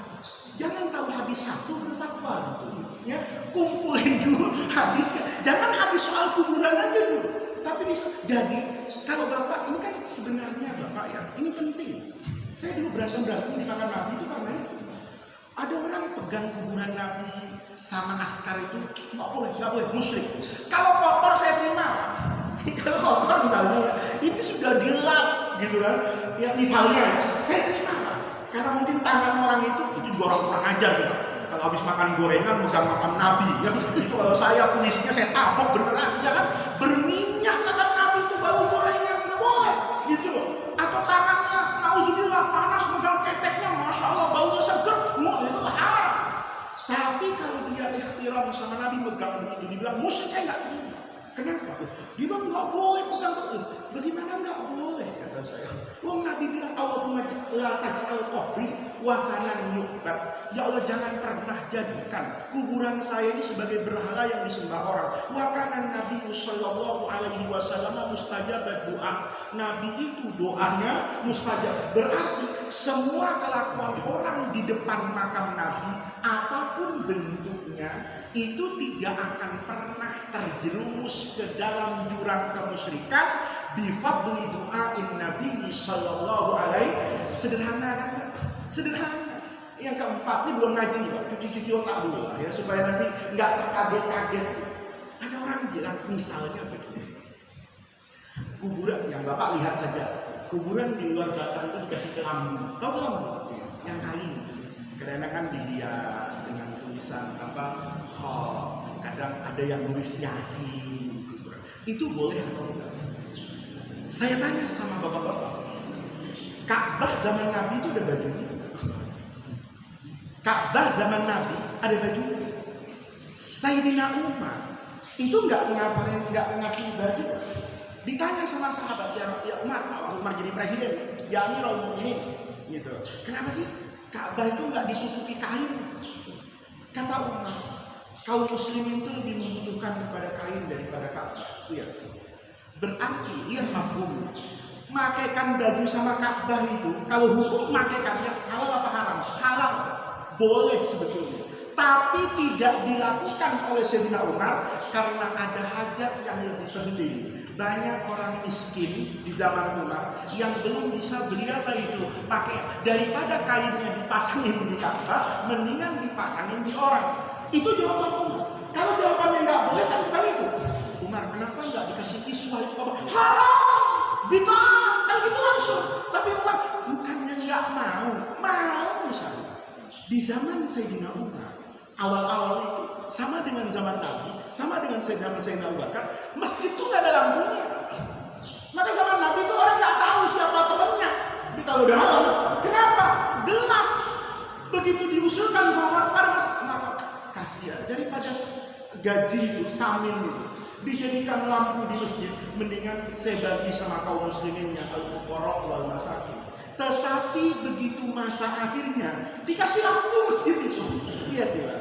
Jangan tahu hadis satu berfatwa gitu. Ya, kumpulin dulu hadisnya. Jangan hadis soal kuburan aja dulu. Tapi jadi kalau Bapak ini kan sebenarnya Bapak ya, ini penting. Saya dulu berantem di makam Nabi itu karena itu. Ada orang pegang kuburan Nabi sama askar itu nggak boleh musyrik. Kalau kotor saya terima Pak. Kalau kotor misalnya ini sudah gelap gitu kan. Ya misalnya saya terima Pak. Karena mungkin tangan orang itu juga orang kurang ajar gitu. Kalau habis makan gorengan megang makam Nabi ya, itu kalau saya polisinya saya tabok beneran ya kan, berminyak makam Nabi itu bau gorengan nggak boleh gitu. Atau tangannya nauzubillah panas megang keteknya, masya Allah baunya seger, itu haram. Tapi kalau dia ikhtiram sama Nabi megang begitu dibilang musyrik, saya nggak terima. Kenapa? Dia bilang nggak boleh pegang begitu. Bagaimana nggak boleh kata saya? Wong Nabi bilang Allahumma la taj'al qabri wathanan yu'bad. Ya Allah jangan pernah jadikan kuburan saya ini sebagai berhala yang disembah orang. Wa kana Nabi sallallahu alaihi wasallam mustajab doa. Nabi itu doanya mustajab. Berarti semua kelakuan orang di depan makam Nabi apapun bentuknya itu tidak akan pernah terjerumus ke dalam jurang kemusyrikan bifadli doain Nabi sallallahu alaihi. Sederhana kan? Sederhana. Yang keempat, ini belum ngaji Pak, cuci-cuci otak dulu lah ya supaya nanti nggak terkaget-kaget. Ada orang bilang misalnya begini, kuburan yang Bapak lihat saja, kuburan di luar batang itu dikasih kelambu, tahu kelambu? Yang kain, kadang kan dihias dengan tulisan apa, kadang ada yang nulis Yasin. Itu boleh atau enggak? Saya tanya sama bapak-bapak, Ka'bah zaman Nabi itu ada bajunya? Ka'bah zaman Nabi ada bajunya. Sayyidina Umar itu nggak ngasih baju. Ditanya sama sahabat, ya Umar, Umar jadi presiden, ya Amirul Mukminin, gitu. Kenapa sih Ka'bah itu nggak ditutupi kain? Kata Umar, kaum muslimin itu lebih membutuhkan kepada kain daripada Ka'bah. Lihat. Berarti lihat mafhum. Makaikan baju sama Ka'bah itu, kalau hukum makaikannya halal apa haram? Halal. Boleh sebetulnya. Tapi tidak dilakukan oleh Sayyidina Umar karena ada hajat yang lebih penting. Banyak orang miskin di zaman Umar yang belum bisa beli apa itu pakai, daripada kainnya dipasangin di Ka'bah, mendingan dipasangin di orang. Itu jawaban Umar. Kalau jawabannya nggak boleh kan bukan itu. Umar, kenapa nggak dikasih kiswah itu apa? Haram, bid'ah, kan gitu langsung. Tapi Umar bukannya nggak mau saya. Di zaman Sayyidina Umar awal-awal itu sama dengan zaman Nabi, sama dengan Sayyidina Abu Bakar, masjid itu nggak ada lampunya. Maka zaman Nabi itu orang nggak tahu siapa temennya. Tapi kalau udah malam, kenapa? Gelap. Begitu diusulkan sama para maka kasihan daripada gaji itu samin itu dijadikan lampu di masjid, mendingan saya bagi sama kaum muslimin yang al-fuqara wal masakin. Tetapi begitu masa akhirnya dikasih lampu masjid itu. Lihat ya,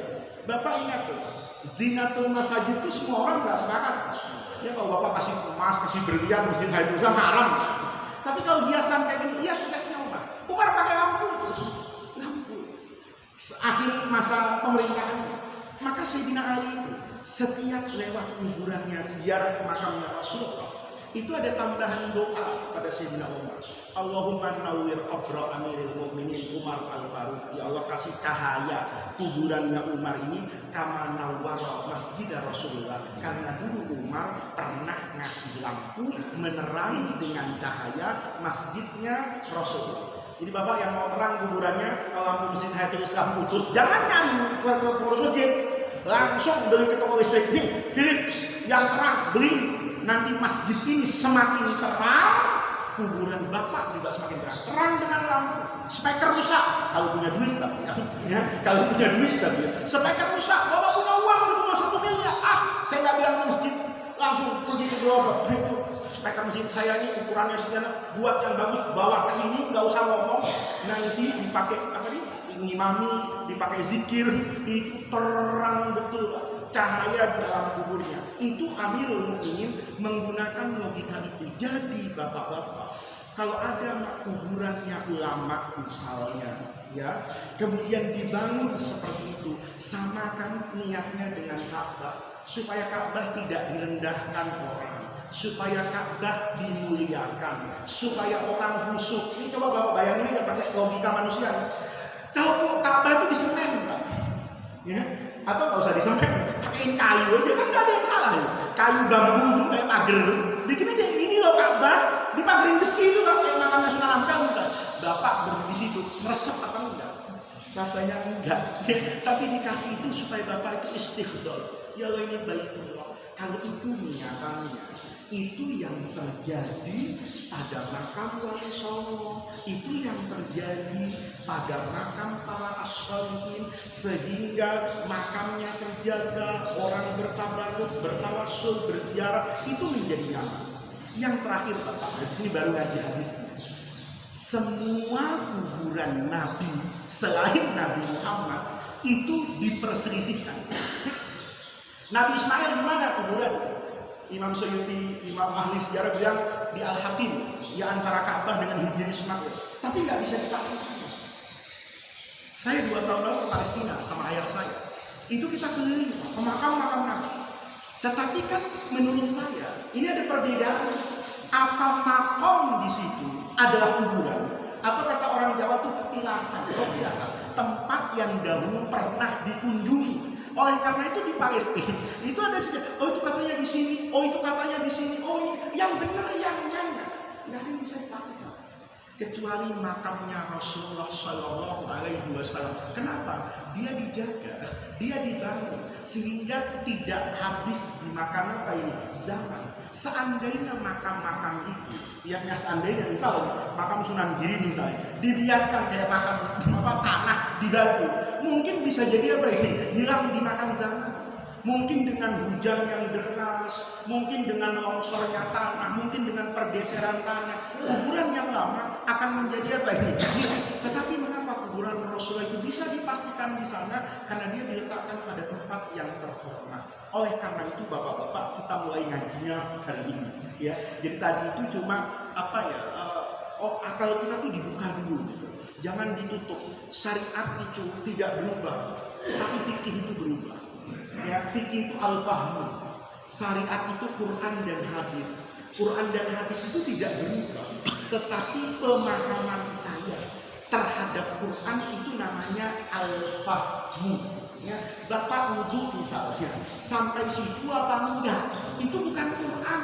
Bapak ingat tuh, zinatul masajid itu semua orang nggak sepakat. Ya kalau Bapak kasih emas, kasih berlian, masjid itu haram. Tapi kalau hiasan kayak gini, lihat dikasih Umar. Umar pakai lampu. Akhir masa pemerintahannya. Maka Sayyidina Ali itu setiap lewat kuburannya, ziarah ke makamnya Rasulullah, itu ada tambahan doa pada Sayyidina Umar. Allahumma nawwir qabra Amiril Mukminin Umar Al-Faruq. Ya Allah, kasih cahaya kuburannya Umar ini kama nawwara masjid Rasulullah. Karena dulu Umar pernah ngasih lampu menerangi dengan cahaya masjidnya Rasulullah. Jadi Bapak yang mau terang kuburannya, kalau lampu masjid Hayatul Islam putus, jangan nyari ke pengurus masjid. Langsung beli ke toko listrik nih, Philips yang terang, beli. Nanti masjid ini semakin terang, kuburan Bapak juga semakin terang. Terang dengan lampu. Speaker rusak, kalau punya duit tapi ya. Kalau punya duit tapi ya. Speaker rusak, Bapak punya uang di rumah 1 miliar. Saya nggak bilang ke masjid, langsung pergi ke gerobak. Speaker masjid saya ini ukurannya sekian, buat yang bagus bawa ke sini, nggak usah ngomong. Nanti dipakai apa nih? Ngimami, dipakai zikir, itu terang betul cahaya di dalam kuburnya. Itu Amirul Mukminin menggunakan logika itu. Jadi bapak-bapak, kalau ada kuburannya ulama misalnya, ya, kemudian dibangun seperti itu, samakan niatnya dengan Ka'bah, supaya Ka'bah tidak direndahkan orang, supaya Ka'bah dimuliakan, supaya orang khusyuk. Ini coba bapak bayangin ini pakai logika manusia. Kalau Ka'bah itu disemen, Pak, ya, atau nggak usah disemen, pakein kayu aja kan nggak ada yang salah ya. Kayu bambu itu kayak pagar, bikin aja ini loh Ka'bah, dipagerin besi itu kan kayak makamnya Sunan Ampel misalnya. Bapak berdiri di situ, meresap apa enggak? Rasanya enggak, ya. Tapi dikasih itu supaya Bapak itu istighfar. Ya Allah, ini baitullah. Kalau itu niatannya, itu yang terjadi pada makam Wali Songo, itu yang terjadi pada makam para as-shalihin, sehingga makamnya terjaga, orang bertabaruk, bertawassul, berziarah, itu menjadi nyaman. Yang terakhir Bapak, di sini baru ngaji hadisnya. Semua kuburan Nabi selain Nabi Muhammad itu diperselisihkan. Nabi Ismail di mana kuburan? Imam Suyuti, Imam ahli sejarah bilang di Al-Hakim, ya antara Ka'bah dengan Hijri Ismail. Tapi nggak bisa dipastikan. Saya 2 tahun lalu ke Palestina sama ayah saya. Itu kita keliling ke makam-makam Nabi. Tetapi kan menurut saya ini ada perbedaan. Apa makom di situ adalah kuburan? Apa kata orang Jawa itu petilasan, tempat yang dahulu pernah dikunjungi. Oleh karena itu di Palestina itu ada sejarah. Oh itu katanya di sini, oh itu katanya di sini, oh ini yang benar yang mana? Nggak ada yang bisa dipastikan. Kecuali makamnya Rasulullah Shallallahu Alaihi Wasallam. Kenapa? Dia dijaga, dia dibangun sehingga tidak habis dimakan apa ini zaman. Seandainya makam-makam itu, ya seandainya misalnya makam Sunan Giri misalnya, dibiarkan kayak makam tanah di batu, mungkin bisa jadi apa ini? Hilang dimakan zaman. Mungkin dengan hujan yang deras, mungkin dengan longsornya tanah, mungkin dengan pergeseran tanah, kuburan yang lama akan menjadi apa ini? Tetapi mengapa kuburan Rasulullah itu bisa dipastikan di sana? Karena dia diletakkan pada tempat yang terhormat. Oleh karena itu bapak-bapak, kita mulai ngajinya hari ini, ya. Jadi tadi itu cuma akal kita tuh dibuka dulu, gitu. Jangan ditutup. Syariat itu tidak berubah, tapi fikih itu berubah. Ya, fikih itu al-fahmu. Syariat itu Quran dan hadis. Quran dan hadis itu tidak berubah, tetapi pemahaman saya terhadap Quran itu namanya al-fahmu. Ya, Bapak wudhu misalnya, sampai situ apa enggak? Itu bukan Quran.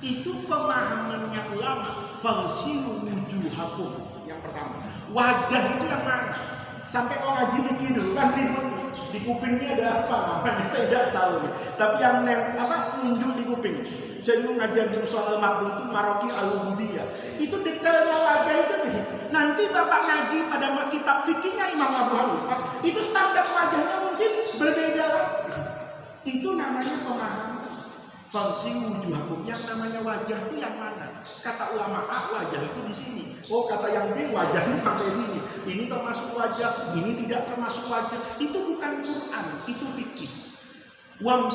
Itu pemahamannya ulama. Falsilu wujuhakum. Yang pertama, wajah itu yang mana? Sampai kau ngaji fikih dulu kan ribut di kupingnya ada apa namanya saya tidak tahu nih. Tapi yang nunjuk di kuping. Saya dulu ngajar di soal makbul itu Maroki al-Ubudiyah. Itu detailnya wajah itu nih. Nanti bapak ngaji pada kitab fikihnya Imam Abu Hanifah, itu standar wajahnya mungkin berbeda. Itu namanya pemahaman. Falsi wujuhakum, yang namanya wajah itu yang mana? Kata ulama A, wajah itu di sini. Oh, kata yang B, wajahnya sampai sini. Ini termasuk wajah, ini tidak termasuk wajah. Itu bukan Quran, itu fikih. Wa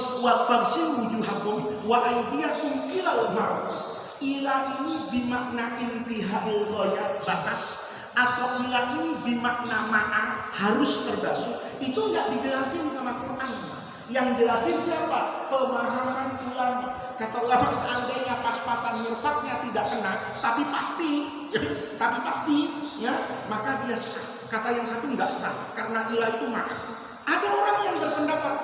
falsi wujuhakum wa aydiyakum ilal ma'ruf. Ila ini bimakna intihail ghayat, batas, atau ila ini bimakna ma'a, harus terbasuh. Itu enggak dijelasin sama Quran. Yang jelasin siapa? Pemahaman ulama. Kata ulama, seandainya pas-pasan mirfaknya tidak kena, tapi pasti, ya, maka dia sah. Kata yang satu nggak sah, karena ilah itu maka. Ada orang yang berpendapat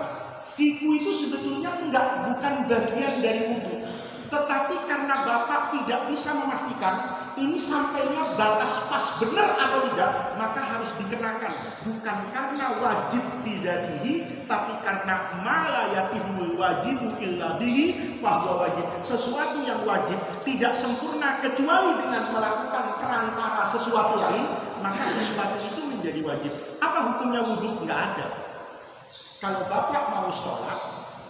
siku itu sebetulnya bukan bagian dari wudhu, tetapi karena bapak tidak bisa memastikan ini sampainya batas pas benar atau tidak, maka harus dikenakan. Bukan karena wajib fidatihi, tapi karena malayatimul wajibu illa bihi fahuwa wajib. Sesuatu yang wajib tidak sempurna kecuali dengan melakukan perantara sesuatu lain, maka sesuatu itu menjadi wajib. Apa hukumnya wudhu? Nggak ada. Kalau bapak mau sholat,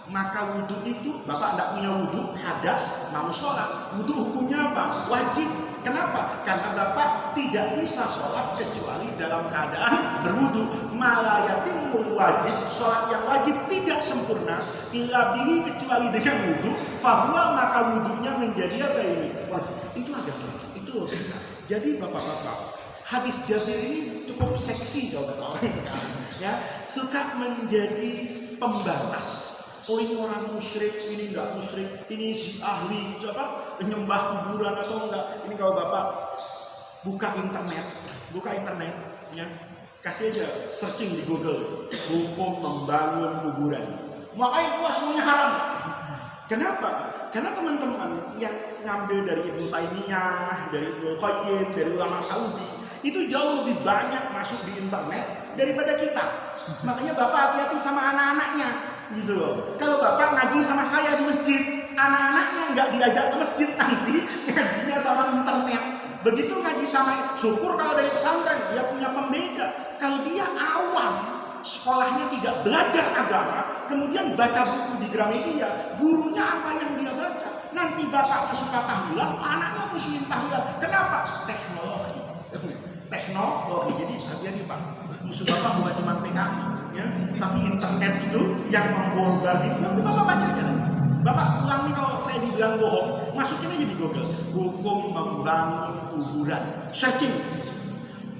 maka wudhu itu, bapak tidak punya wudhu, hadas, mau sholat, wudhu hukumnya apa? Wajib. Kenapa? Karena bapak tidak bisa sholat kecuali dalam keadaan berwudhu. Malayatimul wajib, sholat yang wajib tidak sempurna illa bihi, kecuali dengan wudhu. Fahuwa, maka wudhunya menjadi apa ini? Wajib. Itu agama, itu logika. Jadi bapak-bapak, hadis Jabir ini cukup seksi kalau kata orang sekarang, ya, suka menjadi pembatas. Oh, ini orang musyrik, ini enggak musyrik, ini si ahli penyembah kuburan atau enggak. Ini kalau bapak buka internet, ya, kasih aja searching di Google, hukum membangun kuburan. Makanya itu semuanya haram. Kenapa? Karena teman-teman yang ngambil dari Ibnu Taimiyah, dari Ibnu Qayyim, dari ulama Saudi, itu jauh lebih banyak masuk di internet daripada kita. Makanya bapak hati-hati sama anak-anaknya. Gitu loh. Kalau bapak ngaji sama saya di masjid, anak-anaknya nggak diajak ke masjid, nanti ngajinya sama internet. Begitu ngaji sama, syukur kalau dari pesantren dia punya pembeda. Kalau dia awam, sekolahnya tidak belajar agama, kemudian baca buku di Gramedia, gurunya apa yang dia baca, nanti bapaknya suka tahlilan, anaknya muslim tahlilan. Kenapa? Teknologi. Jadi hati-hati pak, musuh bapak bukan cuma PKI, ya, tapi internet itu yang membombardir. Nanti bapak baca aja. Bapak pulang nih kalau saya dibilang bohong, masukin aja di Google, hukum membangun kuburan, searching.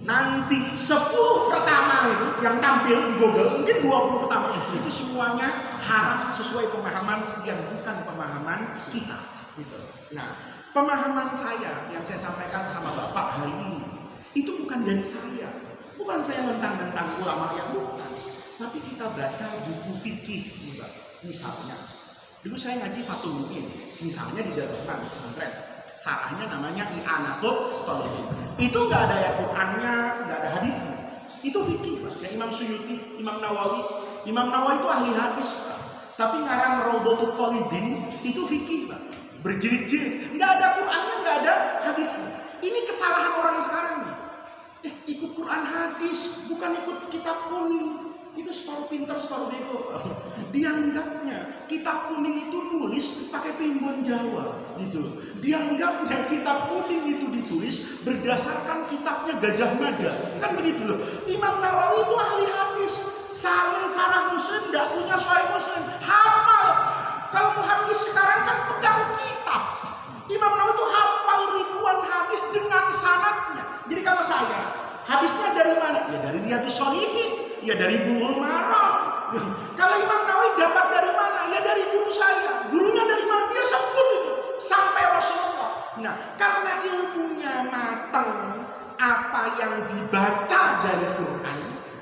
Nanti 10 pertama itu yang tampil di Google, mungkin 20 pertama itu semuanya haram sesuai pemahaman yang bukan pemahaman kita. Gitu. Nah, pemahaman saya yang saya sampaikan sama bapak hari ini, itu bukan dari saya, bukan saya mentang-mentang ulama yang bukan, tapi kita baca buku fikih juga. Misalnya, dulu saya ngaji Fathul Mu'in, misalnya di Darussalam pesantren, sarahnya namanya I'anatul Talibin. Itu nggak ada ayat Qur'annya, nggak ada hadisnya. Itu fikih, Pak. Ya Imam Suyuti, Imam Nawawi itu ahli hadis, Pak. Tapi ngarang Rawdatul Talibin itu fikih, Pak. berjilid-jilid, nggak ada Qurannya, nggak ada hadisnya. Ini kesalahan orang sekarang nih. Ikut Quran hadis, bukan ikut kitab kuning. Itu separuh pintar, separuh bego. Dianggapnya kitab kuning itu nulis pakai primbon Jawa, gitu. Dianggapnya kitab kuning itu ditulis berdasarkan kitabnya Gajah Mada, kan begitu loh. Imam Nawawi itu ahli hadis, sarah Muslim, tidak punya Sahih Muslim, hafal. Kalau muhaddis sekarang kan pegang kitab. Imam Nawawi itu hafal ribuan hadis dengan sanadnya. Jadi kalau saya, hadisnya dari mana? Ya dari Riyadhus Shalihin, ya dari Bulughul Maram. Kalau Imam Nawawi dapat dari mana? Ya dari guru saya. Gurunya dari mana? Dia sebut itu sampai Rasulullah. Nah, karena ilmunya matang, apa yang dibaca dari Quran,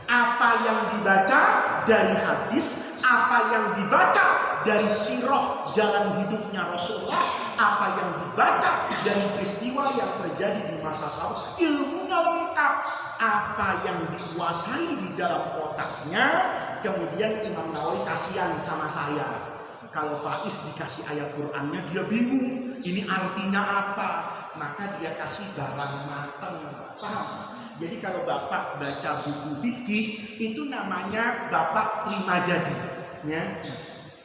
apa yang dibaca dari hadis, apa yang dibaca dari sirah jalan hidupnya Rasulullah, apa yang dibaca dari peristiwa yang terjadi di masa lalu, ilmunya lengkap. Apa yang dikuasai di dalam otaknya, kemudian Imam Nawawi kasihan sama saya. Kalau Faiz dikasih ayat Qur'annya dia bingung, ini artinya apa? Maka dia kasih barang mateng, paham? Jadi kalau Bapak baca buku fikih itu namanya Bapak terima jadi, ya.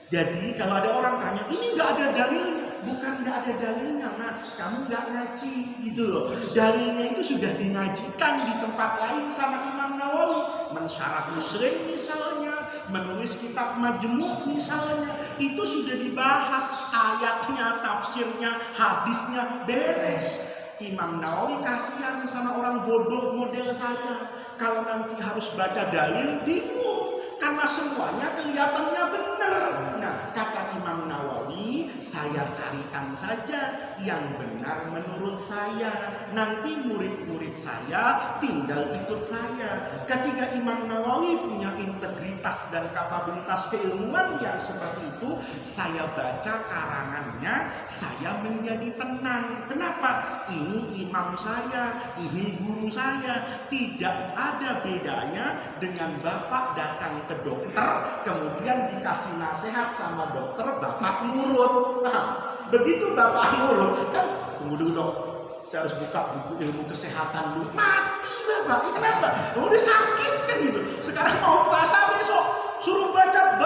Jadi kalau ada orang tanya, ini nggak ada dalilnya. Bukan nggak ada dalilnya, Mas, kamu nggak ngaji, gitu loh. Dalilnya itu sudah dingajikan di tempat lain sama Imam Nawawi. Mensyarah Muslim misalnya, menulis kitab Majmu' misalnya, itu sudah dibahas ayatnya, tafsirnya, hadisnya, beres. Imam Nawawi kasihan sama orang bodoh model saya. Kalau nanti harus baca dalil, bingung. Karena semuanya kelihatannya benar. Nah, kata Imam Nawawi, saya sarikan saja yang benar menurut saya. Nanti murid-murid saya tinggal ikut saya. Ketika Imam Nawawi punya integritas dan kapabilitas keilmuan yang seperti itu, saya baca karangannya, saya menjadi tenang. Kenapa? Ini imam saya, ini guru saya. Tidak ada bedanya dengan Bapak datang ke dokter, kemudian dikasih nasihat sama dokter, Bapak nurut. Nah, begitu Bapak nurut, kan tunggu dulu dok, saya harus buka buku ilmu kesehatan dulu. Mati Bapak, kenapa? Udah sakit kan gitu. Sekarang mau puasa besok, suruh baca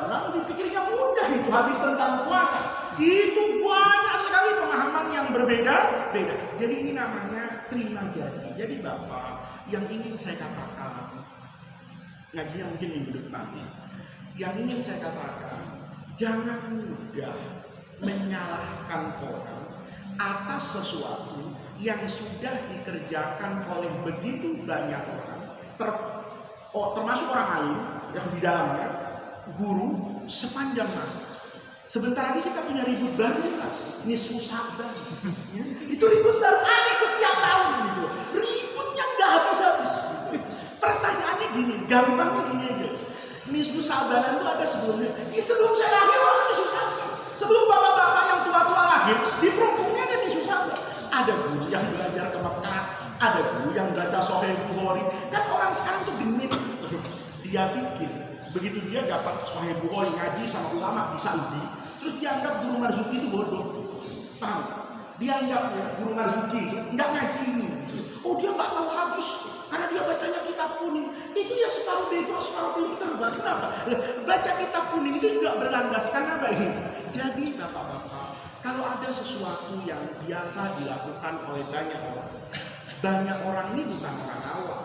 lalu dipikirnya mudah itu, habis tentang puasa. Itu banyak sekali pemahaman yang berbeda-beda. Jadi ini namanya terima jadi. Jadi Bapak, yang ingin saya katakan, ngajinya mungkin minggu depan. Yang ingin saya katakan, jangan mudah menyalahkan orang atas sesuatu yang sudah dikerjakan oleh begitu banyak orang, termasuk orang lain yang di dalamnya, guru sepanjang masa. Sebentar lagi kita punya ribut baru kan, nisfu Sa'ban. Ya, itu ribut baru ada setiap tahun gitu. Ributnya nggak habis-habis. Pertanyaannya gini, gampangnya gini aja. Nisfu Sa'ban itu ada sebelumnya. Sebelum saya lahir orang nisfu Sa'ban. Sebelum bapak-bapak yang tua-tua lahir, di perumpungnya ada nisfu Sa'ban. Ada guru yang belajar ke Mekah, ada guru yang baca Sahih Bukhari. Kan orang sekarang tuh genit. Dia pikir, begitu dia dapat Sahih Bukhari ngaji sama ulama di Saudi, terus dianggap guru Marzuki itu bodoh. Paham? Dianggap ya, guru Marzuki nggak ngaji ini. Oh dia nggak tahu hadis karena dia bacanya kitab kuning. Itu ya separuh bego, separuh pintar. Kenapa? Baca kitab kuning itu juga berlandaskan apa ini? Jadi bapak-bapak, kalau ada sesuatu yang biasa dilakukan oleh banyak orang ini bukan orang awam,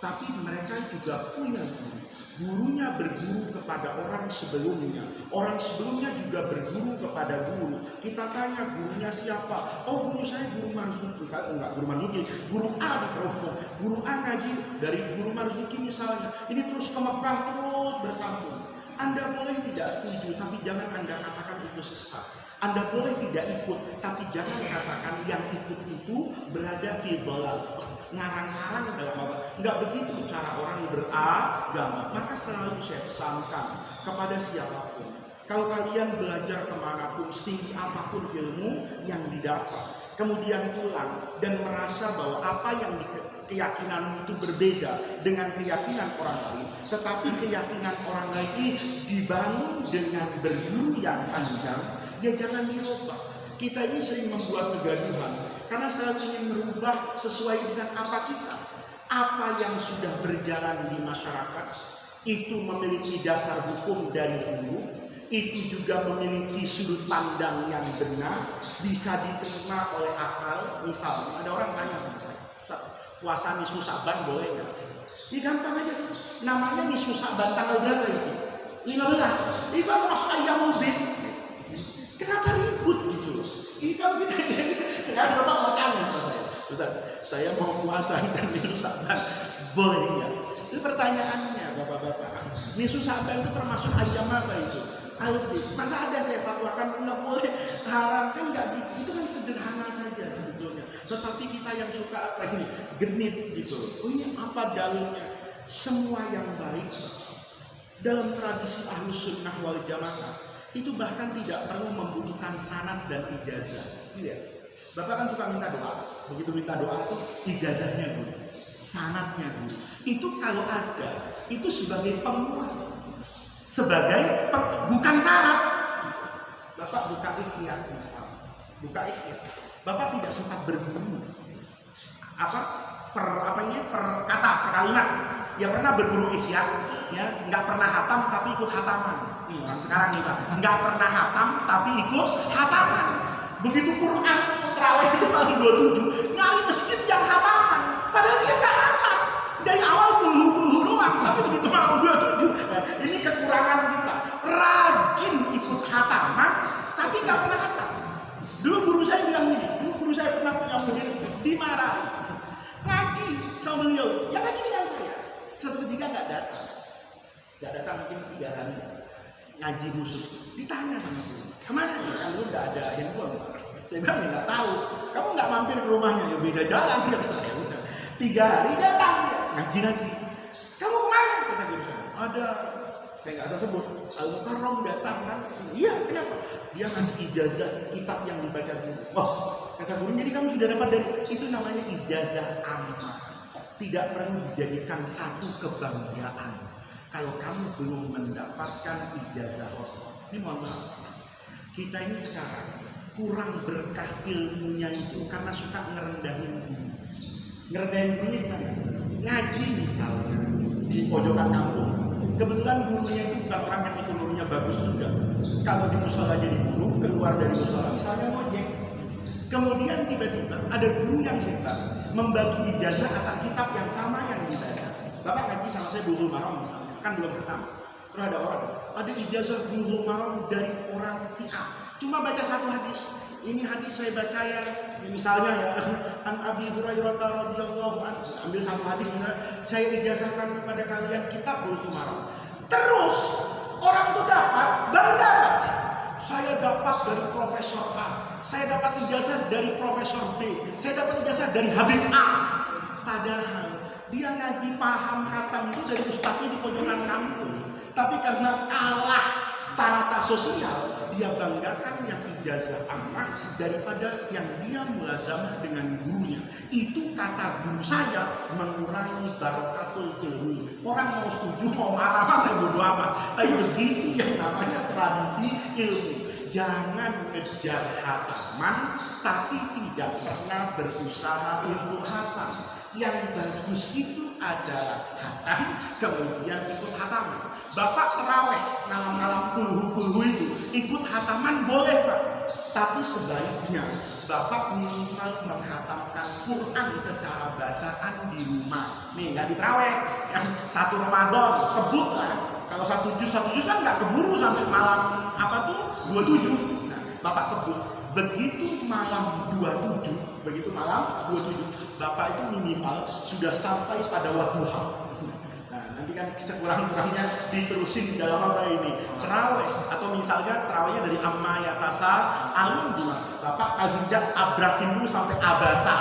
tapi mereka juga punya guru. Gurunya berguru kepada orang sebelumnya. Orang sebelumnya juga berguru kepada guru. Kita tanya gurunya siapa? Oh guru saya guru Marzuki. Saya enggak guru Marzuki, guru A di Provo. Guru A ngaji dari guru Marzuki misalnya. Ini terus ke Mekah terus bersambung. Anda boleh tidak setuju, tapi jangan Anda katakan itu sesat. Anda boleh tidak ikut, tapi jangan katakan yang ikut itu berada fi dhalal. Ngarang-ngarang dalam apa? Enggak begitu cara orang beragama. Maka selalu saya pesankan kepada siapapun, kalau kalian belajar kemanapun, setinggi apapun ilmu yang didapat, kemudian pulang dan merasa bahwa apa yang keyakinanmu itu berbeda dengan keyakinan orang lain, tetapi keyakinan orang lain ini dibangun dengan berguru yang panjang, ya jangan dirubah. Kita ini sering membuat kegaduhan karena selalu ingin merubah sesuai dengan apa kita. Apa yang sudah berjalan di masyarakat itu memiliki dasar hukum dari dulu, itu juga memiliki sudut pandang yang benar, bisa diterima oleh akal. Misalnya ada orang tanya sama saya, puasa nisfu Sa'ban boleh nggak? Ini gampang aja tuh. Namanya nisfu Sa'ban tanggal berapa itu? 15. Itu kan masuk ayyamul bid. Kenapa ribut gitu? Ini kalau kita sekarang Bapak mau tanya sama saya, Ustaz, saya mau puasa nisfu Sa'ban boleh nggak? Itu pertanyaannya Bapak-bapak. Nisfu Sa'ban itu termasuk ayyam apa itu? Al-bid. Masa ada saya fatwakan nggak boleh, haram, kan nggak gitu. Itu kan sederhana saja sebetulnya. Tetapi kita yang suka apa ini genit gitu. Oh ini apa dalilnya? Semua yang baik dalam tradisi Ahlus Sunnah wal Jamaah itu bahkan tidak perlu membutuhkan sanad dan ijazah. Iya. Bapak kan suka minta doa. Begitu minta doa itu ijazahnya dulu, sanadnya dulu. Itu kalau ada, itu sebagai penguat, bukan syarat. Bapak buka Ihya misal, buka Ihya. Bapak tidak sempat berguru per kalimat. Ya pernah berguru Ihya, ya nggak pernah hatam tapi ikut hataman. Nih orang sekarang nih Pak, nggak pernah hatam tapi ikut hataman. Begitu Quran terawih itu paling 27, nyari masjid yang hataman, padahal dia nggak hatam dari awal bulu doang, tapi begitu mau 27. Nah, ini kekurangan kita. Rajin ikut hataman tapi nggak pernah hatam. Dulu guru saya bilang gini, guru saya pernah punya murid dimarahin. Ngaji sama beliau, yang ngaji dengan saya. Satu ketiga nggak datang mungkin 3 hari ngaji khusus. Ditanya sama guru, kemana nih? Kan lu nggak ada handphone. Saya bilang ya nggak tahu. Kamu nggak mampir ke rumahnya, ya beda jalan. Kata saya udah 3 hari datang ngaji lagi. Kamu kemana? Kata guru saya. Ada, saya nggak usah sebut. Al-Mukarram datang kan kesini. Iya, kenapa? Dia ngasih ijazah kitab yang dibaca guru. Oh, kata guru, jadi kamu sudah dapat dari itu, namanya ijazah ammah. Tidak perlu dijadikan satu kebanggaan kalau kamu belum mendapatkan ijazah rasul. Ini mohon maaf, kita ini sekarang kurang berkah ilmunya itu karena suka ngerendahin guru. Ngerendahin gurunya gimana? Ngaji misalnya di pojokan kampung, kebetulan gurunya itu bukan orang yang ekonominya bagus juga. Kalau di musola jadi guru, keluar dari musola misalnya ngojek, kemudian tiba-tiba ada guru yang hebat membagi ijazah atas kitab yang sama yang dibaca. Bapak ngaji sama saya Bulughul Maram misalnya, kan belum pertama. Terus ada orang, ada ijazah Bulughul Maram dari orang si A, cuma baca satu hadis. Ini hadis saya baca yang misalnya ya, an Abi Hurairah radhiyallahu anhu. Ambil satu hadis, saya ijazahkan kepada kalian kitab Bulughul Maram. Terus orang itu bangga. Saya dapat dari Profesor A, saya dapat ijazah dari Profesor B, saya dapat ijazah dari Habib A. Padahal dia ngaji paham hatam itu dari ustadznya di pojokan kampung. Tapi karena kalah strata sosial, dia banggakan yang ijazah ammah daripada yang dia mulazamah dengan gurunya. Itu kata guru saya mengurangi barakatul ilmu. Orang mau setuju mau marah saya bodo amat. Tapi begitu yang namanya tradisi ilmu. Jangan ngejar hataman tapi tidak pernah berusaha untuk hatam. Yang bagus itu adalah hatam kemudian ikut hataman. Bapak terawih malam-malam kulhu itu ikut hataman boleh Pak, tapi sebaiknya Bapak minimal menghatamkan Quran secara bacaan di rumah. Nih nggak diterawih yang 1 Ramadan kebut lah. Kalau satu juz kan nggak keburu sampai malam 27. Nah, Bapak kebut. Begitu malam 27, Bapak itu minimal sudah sampai pada wadduha. Nah, nanti kan sekurang-kurangnya diterusin dalam apa ini? Terawih, atau misalnya terawihnya dari amma yatasa alun gimana? Bapak tidak abrakin dulu sampai abasa.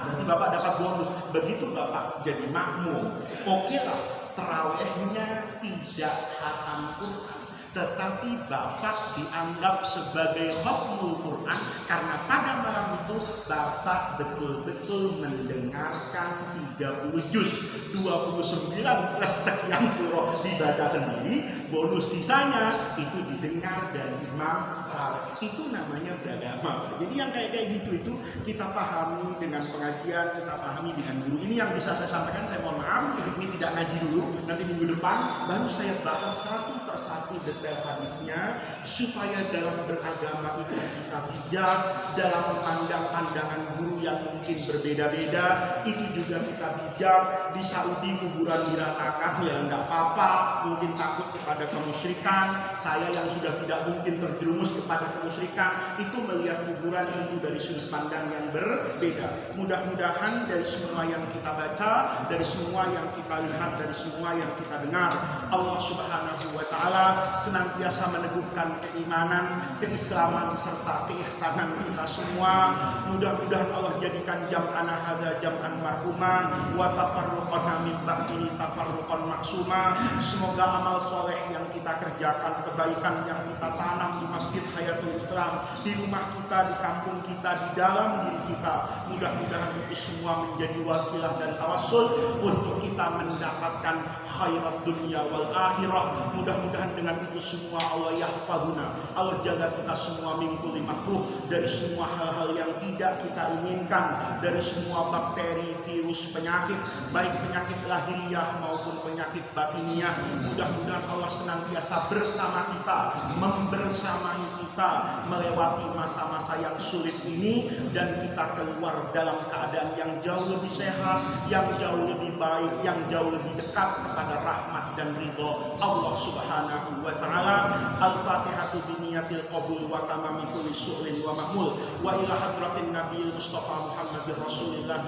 Berarti Bapak dapat bonus. Begitu Bapak jadi makmum. Oke lah, terawihnya tidak hatam Quran, tetapi Bapak dianggap sebagai khatmul Quran karena pada malam itu Bapak betul-betul mendengarkan 30 juz, 29 sekian surah dibaca sendiri, bonus sisanya itu didengar dari imam memang terawih. Itu namanya beragama. Jadi yang kayak gitu itu kita pahami dengan pengajian, kita pahami dengan guru. Ini yang bisa saya sampaikan. Saya mohon maaf, ini tidak ngaji dulu. Nanti minggu depan baru saya bahas satu persatu detail hadisnya, supaya dalam beragama itu kita bijak, dalam memandang pandangan guru yang mungkin berbeda-beda, itu juga kita bijak. Di Saudi kuburan diratakan, ya enggak apa-apa, mungkin takut kepada kemusyrikan. Saya yang sudah tidak mungkin terjerumus kepada kemusyrikan, itu melihat kuburan itu dari sudut pandang yang berbeda. Mudah-mudahan dari semua yang kita baca, dari semua yang kita lihat, dari semua yang kita dengar, Allah Subhanahu wa Ta'ala senantiasa meneguhkan keimanan, keislaman serta keihsanan kita semua. Mudah-mudahan Allah jadikan jam'ana hadza jam'an marhuma wa tafarruqana min ba'dihi tafarruqan maksuma. Semoga amal soleh yang kita kerjakan, kebaikan yang kita tanam di Masjid Hayatul Islam, di rumah kita, di kampung kita, di dalam diri kita, mudah-mudahan itu semua menjadi wasilah dan tawassul untuk kita mendapatkan khairat dunia wal akhirah. Mudah-mudahan dengan itu semua Allah yahfaduna, Allah jaga kita semua min kulli makruh, dari semua hal-hal yang tidak kita inginkan, dari semua bakteri, virus, penyakit, baik penyakit lahiriah maupun penyakit batiniah. Mudah-mudahan Allah senantiasa bersama kita, membersamai kita melewati masa-masa yang sulit ini, dan kita keluar dalam keadaan yang jauh lebih sehat, yang jauh lebih baik, yang jauh lebih dekat kepada rahmat dan ridho Allah Subhanahu wa Ta'ala. Al-Fatihatu biniyatil qabul wa tamami kulli syu'lin wa ma'mul wa ila hadratin nabiyil Mustafa Muhammadir Rasulillah.